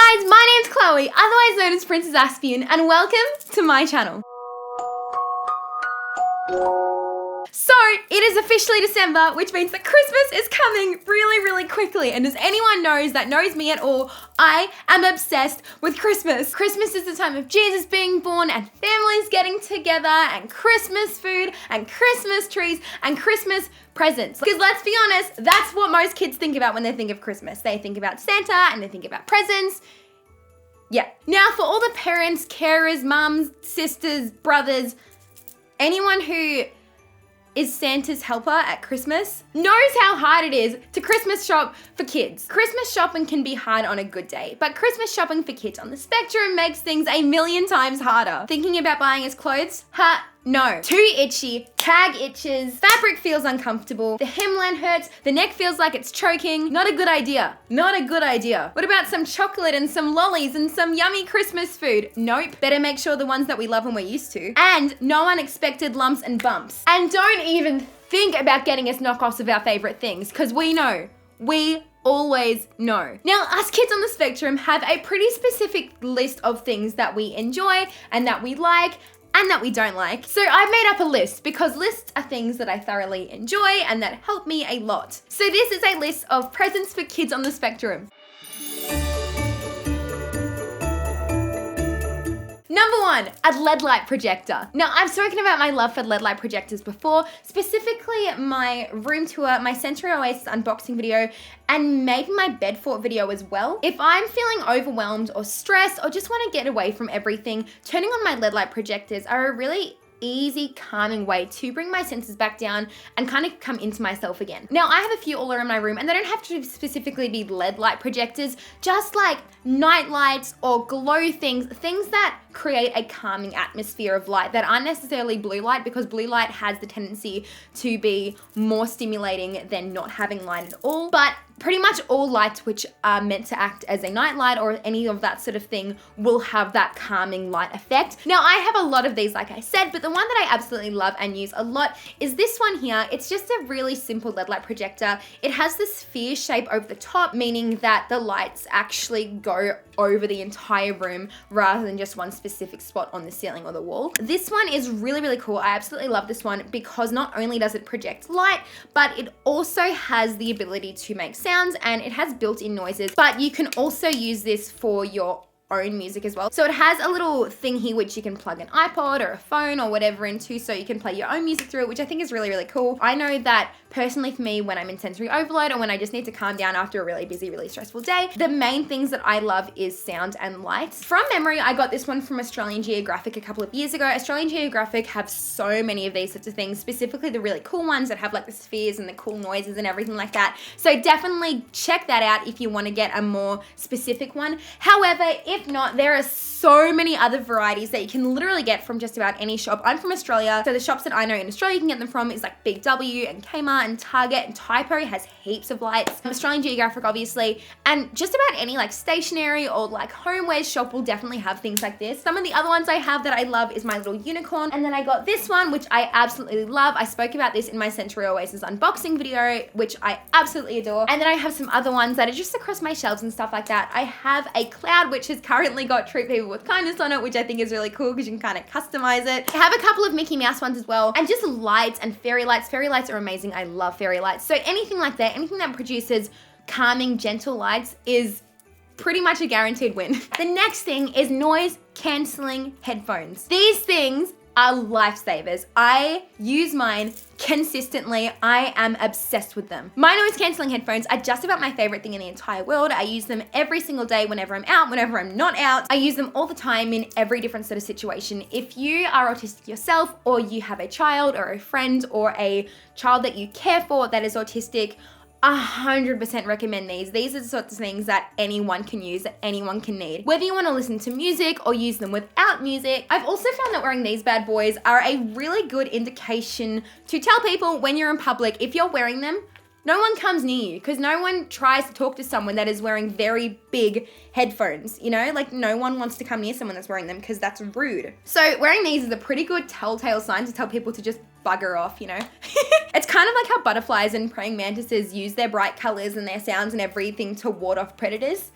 Hey guys, my name's Chloe, otherwise known as Princess Aspian, and welcome to my channel. So, it is officially December, which means that Christmas is coming really quickly. And as anyone knows me at all, I am obsessed with Christmas. Christmas is the time of Jesus being born and families getting together and Christmas food and Christmas trees and Christmas presents. Because let's be honest, that's what most kids think about when they think of Christmas. They think about Santa and they think about presents. Yeah. Now for all the parents, carers, mums, sisters, brothers, anyone who is Santa's helper at Christmas knows how hard it is to Christmas shop for kids. Christmas shopping can be hard on a good day, but Christmas shopping for kids on the spectrum makes things a million times harder. Thinking about buying us clothes? No. Too itchy, tag itches, fabric feels uncomfortable, the hemline hurts, the neck feels like it's choking. Not a good idea. Not a good idea. What about some chocolate and some lollies and some yummy Christmas food? Nope. Better make sure the ones that we love and we're used to. And no unexpected lumps and bumps. And don't even think about getting us knockoffs of our favorite things, because we know. We always know. Now, us kids on the spectrum have a pretty specific list of things that we enjoy and that we like and that we don't like. So I've made up a list because lists are things that I thoroughly enjoy and that help me a lot. So this is a list of presents for kids on the spectrum. Number 1, a LED light projector. Now, I've spoken about my love for LED light projectors before, specifically my room tour, my Sensory Oasis unboxing video, and maybe my bed fort video as well. If I'm feeling overwhelmed or stressed or just want to get away from everything, turning on my LED light projectors are a really easy, calming way to bring my senses back down and kind of come into myself again. Now, I have a few all around my room and they don't have to specifically be LED light projectors, just like night lights or glow things that create a calming atmosphere of light that aren't necessarily blue light, because blue light has the tendency to be more stimulating than not having light at all. But pretty much all lights which are meant to act as a night light or any of that sort of thing will have that calming light effect. Now, I have a lot of these, like I said, but the one that I absolutely love and use a lot is this one here. It's just a really simple LED light projector. It has this sphere shape over the top, meaning that the lights actually go over the entire room rather than just one specific spot on the ceiling or the wall. This one is really cool. I absolutely love this one because not only does it project light, but it also has the ability to make sounds and it has built-in noises, but you can also use this for your own music as well. So it has a little thing here which you can plug an iPod or a phone or whatever into, so you can play your own music through it, which I think is really cool. I know that personally for me, when I'm in sensory overload or when I just need to calm down after a really busy, really stressful day, the main things that I love is sound and light. From memory, I got this one from Australian Geographic a couple of years ago. Australian Geographic have so many of these sorts of things, specifically the really cool ones that have like the spheres and the cool noises and everything like that. So definitely check that out if you want to get a more specific one. However, if not, there are so many other varieties that you can literally get from just about any shop. I'm from Australia, so the shops that I know in Australia you can get them from is like Big W and Kmart and Target, and Typo has heaps of lights. Australian Geographic obviously, and just about any like stationery or like homewares shop will definitely have things like this. Some of the other ones I have that I love is my little unicorn, and then I got this one which I absolutely love. I spoke about this in my Sensory Oasis unboxing video, which I absolutely adore. And then I have some other ones that are just across my shelves and stuff like that. I have a cloud which has currently got Treat People with Kindness on it, which I think is really cool because you can kind of customize it. I have a couple of Mickey Mouse ones as well, and just lights and fairy lights. Fairy lights are amazing. I love fairy lights. So anything like that, anything that produces calming, gentle lights is pretty much a guaranteed win. The next thing is noise cancelling headphones. These things are lifesavers. I use mine consistently. I am obsessed with them. My noise cancelling headphones are just about my favorite thing in the entire world. I use them every single day whenever I'm out, whenever I'm not out. I use them all the time in every different sort of situation. If you are autistic yourself, or you have a child or a friend or a child that you care for that is autistic, 100% recommend these. These are the sorts of things that anyone can use, that anyone can need. Whether you want to listen to music or use them without music. I've also found that wearing these bad boys are a really good indication to tell people when you're in public, if you're wearing them, no one comes near you, because no one tries to talk to someone that is wearing very big headphones, you know? Like, no one wants to come near someone that's wearing them because that's rude. So wearing these is a pretty good telltale sign to tell people to just bugger off, you know? It's kind of like how butterflies and praying mantises use their bright colors and their sounds and everything to ward off predators.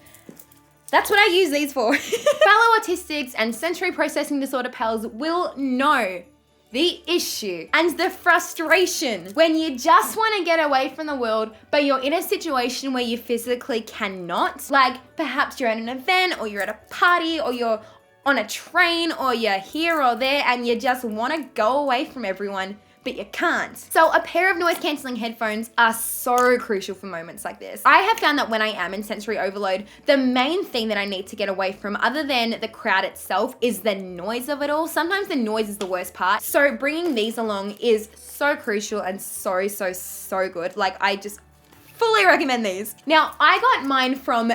That's what I use these for. Fellow autistics and sensory processing disorder pals will know the issue and the frustration when you just want to get away from the world, but you're in a situation where you physically cannot. Like perhaps you're at an event or you're at a party or you're on a train or you're here or there and you just want to go away from everyone, but you can't. So a pair of noise cancelling headphones are so crucial for moments like this. I have found that when I am in sensory overload, the main thing that I need to get away from, other than the crowd itself, is the noise of it all. Sometimes the noise is the worst part. So bringing these along is so crucial and so good. Like I just fully recommend these. Now I got mine from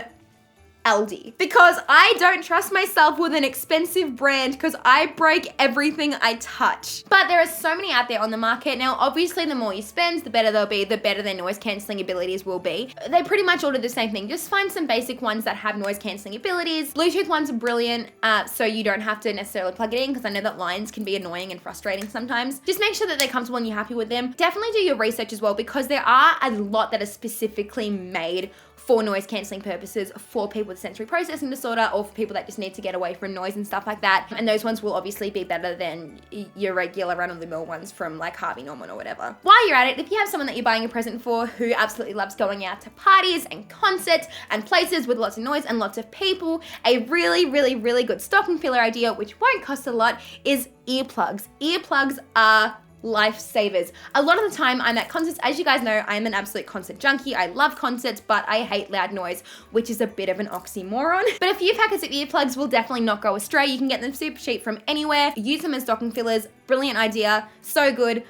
Aldi because I don't trust myself with an expensive brand because I break everything I touch. But there are so many out there on the market. Now, obviously, the more you spend, the better they'll be, the better their noise cancelling abilities will be. They pretty much all do the same thing. Just find some basic ones that have noise cancelling abilities. Bluetooth ones are brilliant, so you don't have to necessarily plug it in because I know that lines can be annoying and frustrating sometimes. Just make sure that they're comfortable and you're happy with them. Definitely do your research as well because there are a lot that are specifically made for noise cancelling purposes for people with sensory processing disorder or for people that just need to get away from noise and stuff like that. And those ones will obviously be better than your regular run-of-the-mill ones from like Harvey Norman or whatever. While you're at it, if you have someone that you're buying a present for who absolutely loves going out to parties and concerts and places with lots of noise and lots of people, a really good stocking filler idea, which won't cost a lot, is earplugs. Earplugs are lifesavers. A lot of the time I'm at concerts. As you guys know, I'm an absolute concert junkie. I love concerts, but I hate loud noise, which is a bit of an oxymoron. But a few packets of earplugs will definitely not go astray. You can get them super cheap from anywhere. Use them as stocking fillers. Brilliant idea. So good.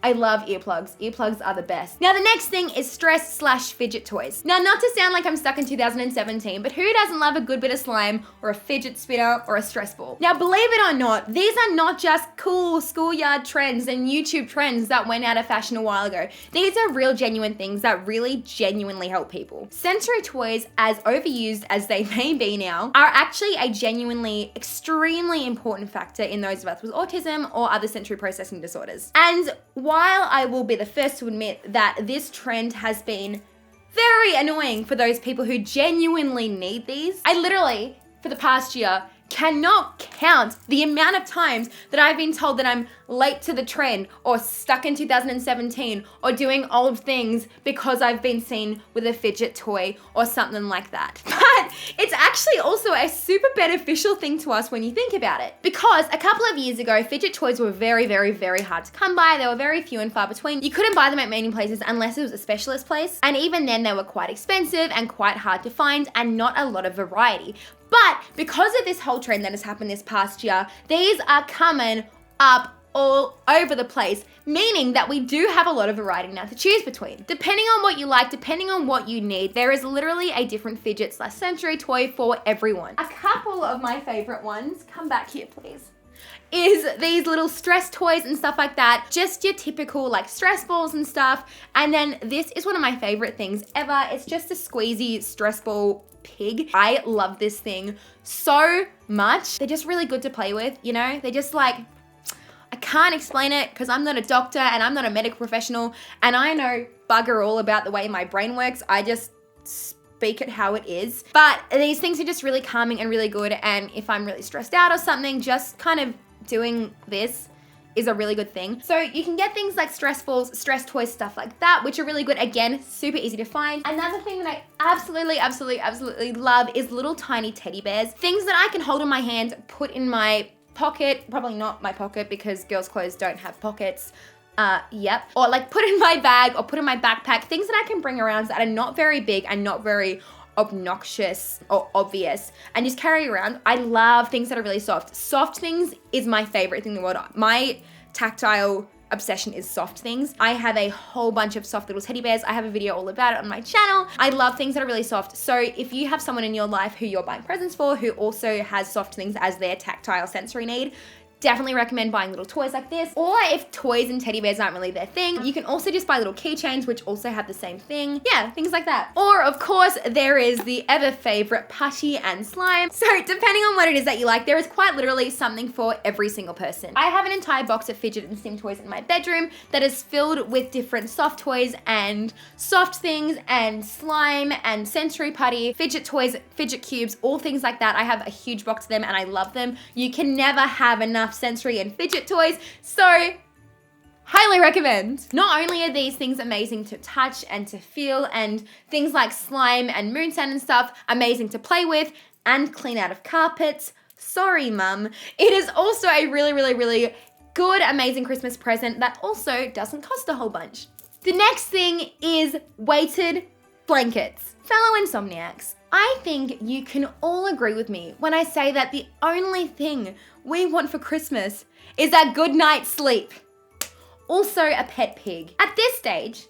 I love earplugs. Earplugs are the best. Now the next thing is stress/fidget toys. Now not to sound like I'm stuck in 2017, but who doesn't love a good bit of slime or a fidget spinner or a stress ball? Now believe it or not, these are not just cool schoolyard trends and YouTube trends that went out of fashion a while ago. These are real genuine things that really genuinely help people. Sensory toys, as overused as they may be now, are actually a genuinely extremely important factor in those of us with autism or other sensory processing disorders. And while I will be the first to admit that this trend has been very annoying for those people who genuinely need these, I literally, for the past year, cannot count the amount of times that I've been told that I'm late to the trend or stuck in 2017 or doing old things because I've been seen with a fidget toy or something like that. But it's actually also a super beneficial thing to us when you think about it. Because a couple of years ago, fidget toys were very hard to come by. They were very few and far between. You couldn't buy them at many places unless it was a specialist place. And even then they were quite expensive and quite hard to find and not a lot of variety. But because of this whole trend that has happened this past year, these are coming up all over the place, meaning that we do have a lot of variety now to choose between. Depending on what you like, depending on what you need, there is literally a different fidget/sensory toy for everyone. A couple of my favorite ones, come back here please, is these little stress toys and stuff like that. Just your typical like stress balls and stuff. And then this is one of my favorite things ever. It's just a squeezy stress ball pig. I love this thing so much. They're just really good to play with, you know? They're just like, I can't explain it because I'm not a doctor and I'm not a medical professional and I know bugger all about the way my brain works. I just speak it how it is. But these things are just really calming and really good, and if I'm really stressed out or something, just kind of doing this is a really good thing. So you can get things like stress balls, stress toys, stuff like that, which are really good. Again, super easy to find. Another thing that I absolutely love is little tiny teddy bears. Things that I can hold in my hand, put in my pocket, probably not my pocket because girls' clothes don't have pockets. Yep. Or like put in my bag or put in my backpack, things that I can bring around that are not very big and not very obnoxious or obvious and just carry around. I love things that are really soft. Soft things is my favorite thing in the world. My tactile obsession is soft things. I have a whole bunch of soft little teddy bears. I have a video all about it on my channel. I love things that are really soft. So if you have someone in your life who you're buying presents for who also has soft things as their tactile sensory need, definitely recommend buying little toys like this. Or if toys and teddy bears aren't really their thing, you can also just buy little keychains, which also have the same thing. Yeah, things like that. Or of course, there is the ever favorite putty and slime. So depending on what it is that you like, there is quite literally something for every single person. I have an entire box of fidget and sim toys in my bedroom that is filled with different soft toys and soft things and slime and sensory putty, fidget toys, fidget cubes, all things like that. I have a huge box of them and I love them. You can never have enough sensory and fidget toys, so highly recommend. Not only are these things amazing to touch and to feel, and things like slime and moon sand and stuff amazing to play with and clean out of carpets. Sorry, mum. It is also a really good, amazing Christmas present that also doesn't cost a whole bunch. The next thing is weighted blankets. Fellow insomniacs, I think you can all agree with me when I say that the only thing we want for Christmas is a good night's sleep. Also a pet pig. At this stage,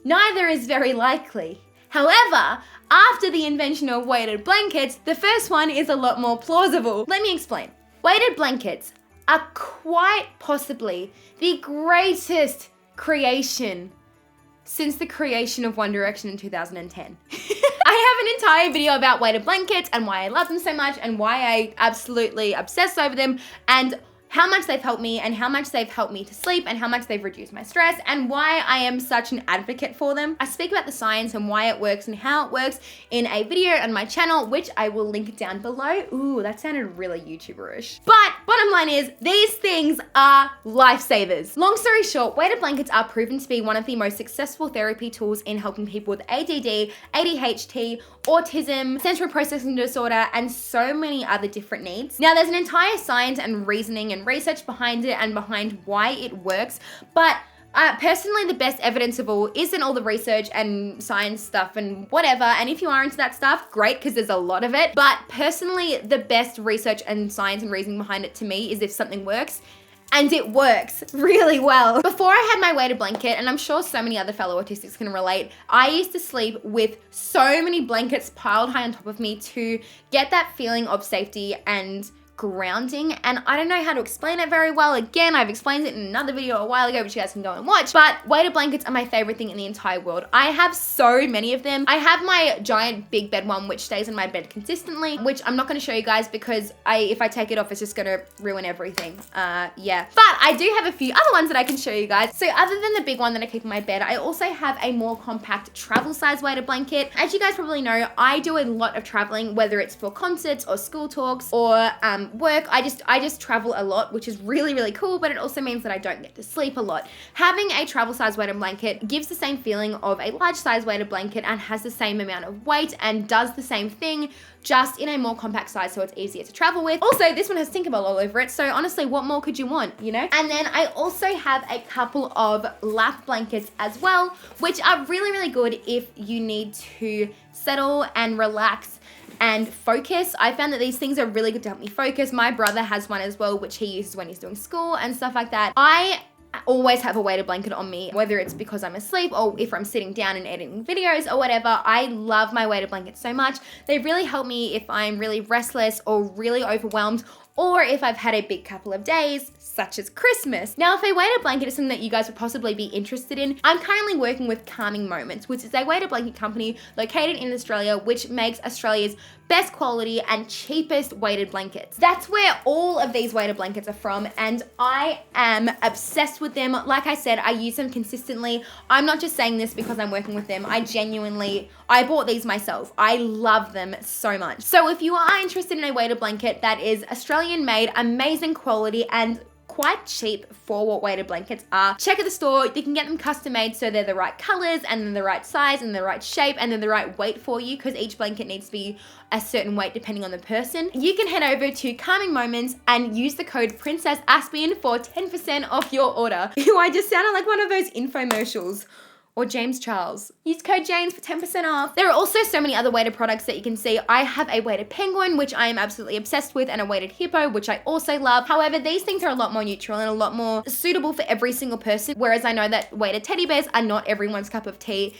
neither is very likely. However, after the invention of weighted blankets, the first one is a lot more plausible. Let me explain. Weighted blankets are quite possibly the greatest creation since the creation of One Direction in 2010. I have an entire video about weighted blankets and why I love them so much and why I absolutely obsess over them and how much they've helped me and how much they've helped me to sleep and how much they've reduced my stress and why I am such an advocate for them. I speak about the science and why it works and how it works in a video on my channel, which I will link down below. Ooh, that sounded really YouTuber-ish. But bottom line is, these things are lifesavers. Long story short, weighted blankets are proven to be one of the most successful therapy tools in helping people with ADD, ADHD, autism, sensory processing disorder, and so many other different needs. Now, there's an entire science and reasoning and research behind it and behind why it works, but personally, the best evidence of all isn't all the research and science stuff and whatever, and if you are into that stuff, great, because there's a lot of it, but personally, the best research and science and reasoning behind it to me is if something works, and it works really well. Before I had my weighted blanket, and I'm sure so many other fellow autistics can relate, I used to sleep with so many blankets piled high on top of me to get that feeling of safety and grounding, and I don't know how to explain it very well. Again, I've explained it in another video a while ago, which you guys can go and watch, but weighted blankets are my favorite thing in the entire world. I have so many of them. I have my giant big bed one, which stays in my bed consistently, which I'm not going to show you guys because if I take it off, it's just going to ruin everything. Yeah. But I do have a few other ones that I can show you guys. So other than the big one that I keep in my bed, I also have a more compact travel size weighted blanket. As you guys probably know, I do a lot of traveling, whether it's for concerts or school talks or work. I just travel a lot, which is really cool, but it also means that I don't get to sleep a lot. Having a travel size weighted blanket gives the same feeling of a large size weighted blanket and has the same amount of weight and does the same thing, just in a more compact size, so it's easier to travel with. Also, this one has Tinkerbell all over it, so honestly, what more could you want, you know? And then I also have a couple of lap blankets as well, which are really good if you need to settle and relax and focus. I found that these things are really good to help me focus. My brother has one as well, which he uses when he's doing school and stuff like that. I always have a weighted blanket on me, whether it's because I'm asleep or if I'm sitting down and editing videos or whatever. I love my weighted blankets so much. They really help me if I'm really restless or really overwhelmed, or if I've had a big couple of days, such as Christmas. Now, if a weighted blanket is something that you guys would possibly be interested in, I'm currently working with Calming Moments, which is a weighted blanket company located in Australia, which makes Australia's best quality and cheapest weighted blankets. That's where all of these weighted blankets are from, and I am obsessed with them. Like I said, I use them consistently. I'm not just saying this because I'm working with them. I bought these myself. I love them so much. So if you are interested in a weighted blanket that is Australian made, amazing quality, and quite cheap for what weighted blankets are, check at the store. You can get them custom made so they're the right colors and then the right size and the right shape and then the right weight for you, because each blanket needs to be a certain weight depending on the person. You can head over to Calming Moments and use the code Princess Aspian for 10% off your order. I just sounded like one of those infomercials. Or James Charles. Use code James for 10% off. There are also so many other weighted products that you can see. I have a weighted penguin, which I am absolutely obsessed with, and a weighted hippo, which I also love. However, these things are a lot more neutral and a lot more suitable for every single person, whereas I know that weighted teddy bears are not everyone's cup of tea.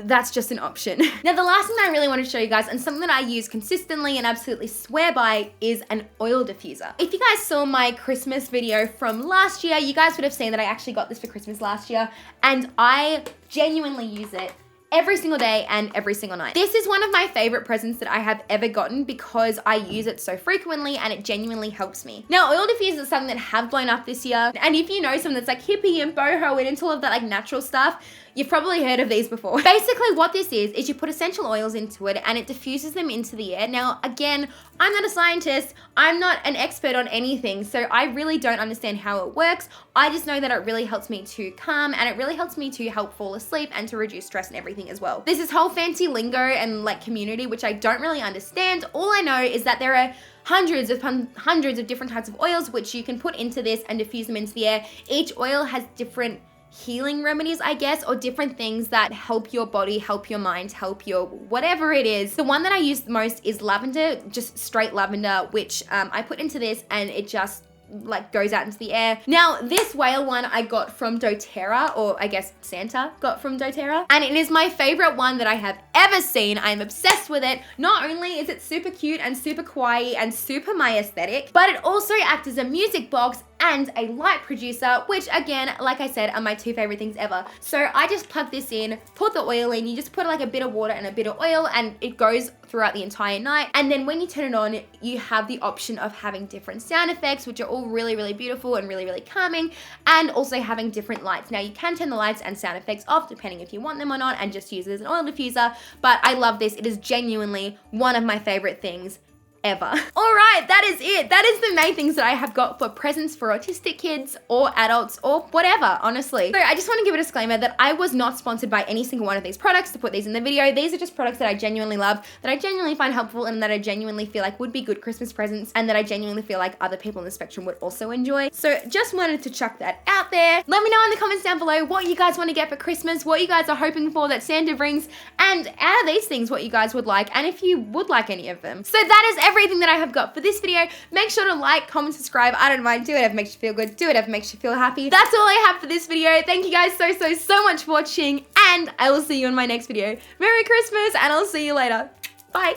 that's just an option. Now, the last thing that I really want to show you guys, and something that I use consistently and absolutely swear by, is an oil diffuser. If you guys saw my Christmas video from last year, you guys would have seen that I actually got this for Christmas last year, and I genuinely use it every single day and every single night. This is one of my favorite presents that I have ever gotten because I use it so frequently and it genuinely helps me. Now, oil diffusers are something that have blown up this year. And if you know someone that's like hippie and boho and into all of that like natural stuff, you've probably heard of these before. Basically what this is you put essential oils into it and it diffuses them into the air. Now, again, I'm not a scientist. I'm not an expert on anything, so I really don't understand how it works. I just know that it really helps me to calm and it really helps me to help fall asleep and to reduce stress and everything as well. There's this whole fancy lingo and like community, which I don't really understand. All I know is that there are hundreds of different types of oils which you can put into this and diffuse them into the air. Each oil has different healing remedies, I guess, or different things that help your body, help your mind, help your whatever it is. The one that I use the most is lavender, just straight lavender, which I put into this and it just like goes out into the air. Now, this whale one I got from doTERRA, or I guess Santa got from doTERRA, and it is my favorite one that I have ever seen. I am obsessed with it. Not only is it super cute and super kawaii and super my aesthetic, but it also acts as a music box and a light producer, which again, like I said, are my two favorite things ever. So I just plug this in, put the oil in, you just put like a bit of water and a bit of oil and it goes throughout the entire night. And then when you turn it on, you have the option of having different sound effects, which are all really, really beautiful and really, really calming, and also having different lights. Now you can turn the lights and sound effects off depending if you want them or not and just use it as an oil diffuser, but I love this. It is genuinely one of my favorite things ever. All right, that is it. That is the main things that I have got for presents for autistic kids or adults or whatever, honestly. So I just want to give a disclaimer that I was not sponsored by any single one of these products to put these in the video. These are just products that I genuinely love, that I genuinely find helpful, and that I genuinely feel like would be good Christmas presents, and that I genuinely feel like other people on the spectrum would also enjoy. So just wanted to chuck that out there. Let me know in the comments down below what you guys want to get for Christmas, what you guys are hoping for that Santa brings, and out of these things what you guys would like, and if you would like any of them. So that is everything that I have got for this video. Make sure to like, comment, subscribe. I don't mind. Do whatever makes you feel good. Do whatever makes you feel happy. That's all I have for this video. Thank you guys so much for watching, and I will see you in my next video. Merry Christmas, and I'll see you later. Bye.